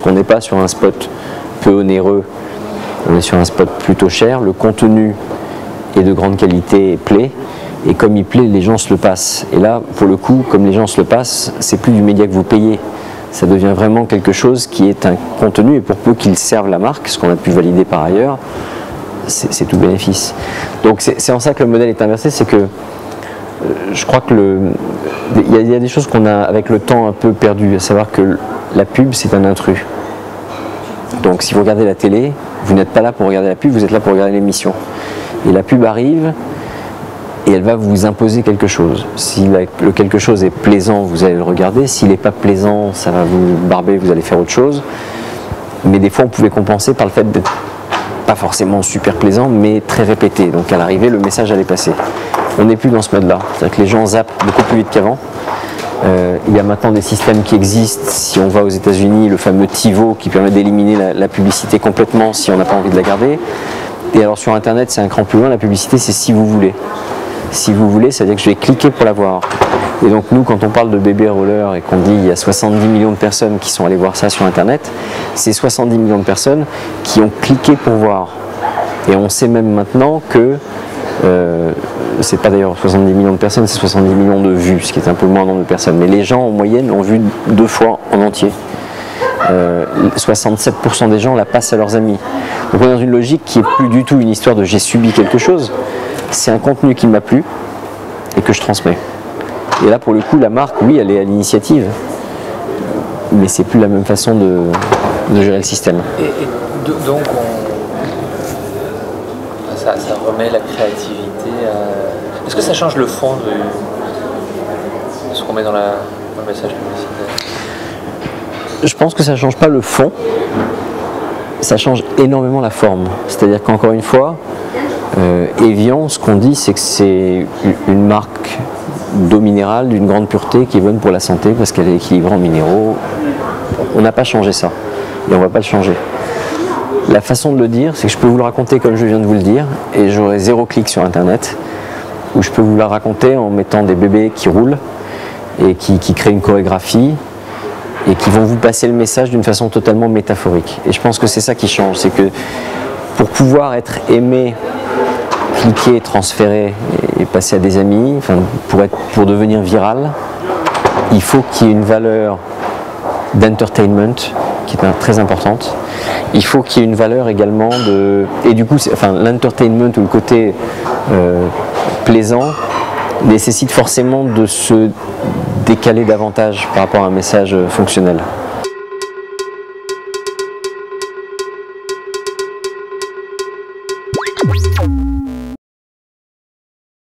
On n'est pas sur un spot peu onéreux, on est sur un spot plutôt cher, le contenu est de grande qualité et plaît, et comme il plaît, les gens se le passent. Et là, pour le coup, comme les gens se le passent, c'est plus du média que vous payez, ça devient vraiment quelque chose qui est un contenu, et pour peu qu'il serve la marque, ce qu'on a pu valider par ailleurs, c'est tout bénéfice. Donc c'est en ça que le modèle est inversé, c'est que je crois que il y a des choses qu'on a avec le temps un peu perdues, à savoir que la pub c'est un intrus. Donc si vous regardez la télé, vous n'êtes pas là pour regarder la pub, vous êtes là pour regarder l'émission. Et la pub arrive et elle va vous imposer quelque chose. Si le quelque chose est plaisant, vous allez le regarder. S'il n'est pas plaisant, ça va vous barber, vous allez faire autre chose. Mais des fois on pouvait compenser par le fait d'être pas forcément super plaisant, mais très répété. Donc à l'arrivée, le message allait passer. On n'est plus dans ce mode-là. C'est-à-dire que les gens zappent beaucoup plus vite qu'avant. Il y a maintenant des systèmes qui existent. Si on va aux États-Unis, le fameux TiVo qui permet d'éliminer la publicité complètement si on n'a pas envie de la garder. Et alors sur Internet, c'est un cran plus loin. La publicité, c'est si vous voulez. Si vous voulez, ça veut dire que je vais cliquer pour la voir. Et donc nous, quand on parle de bébé roller et qu'on dit il y a 70 millions de personnes qui sont allées voir ça sur Internet, c'est 70 millions de personnes qui ont cliqué pour voir. Et on sait même maintenant que c'est pas d'ailleurs 70 millions de personnes, c'est 70 millions de vues, ce qui est un peu moins nombre de personnes. Mais les gens en moyenne l'ont vu 2 fois en entier. 67% des gens la passent à leurs amis. Donc on est dans une logique qui est plus du tout une histoire de j'ai subi quelque chose, c'est un contenu qui m'a plu et que je transmets. Et là pour le coup la marque, oui, elle est à l'initiative, mais c'est plus la même façon de gérer le système. Donc ça remet la créativité à... Est-ce que ça change le fond de ce qu'on met dans le message publicitaire? Je pense que ça ne change pas le fond, ça change énormément la forme. C'est-à-dire qu'encore une fois, Evian, ce qu'on dit, c'est que c'est une marque d'eau minérale d'une grande pureté qui est bonne pour la santé parce qu'elle est équilibrée en minéraux. On n'a pas changé ça et on ne va pas le changer. La façon de le dire, c'est que je peux vous le raconter comme je viens de vous le dire et j'aurai 0 clic sur Internet, ou je peux vous la raconter en mettant des bébés qui roulent et qui créent une chorégraphie et qui vont vous passer le message d'une façon totalement métaphorique. Et je pense que c'est ça qui change, c'est que pour pouvoir être aimé, cliquer, transférer et passer à des amis, enfin, pour devenir viral, il faut qu'il y ait une valeur d'entertainment qui est très importante. Il faut qu'il y ait une valeur également de... Et du coup, l'entertainment ou le côté plaisant nécessite forcément de se décaler davantage par rapport à un message fonctionnel.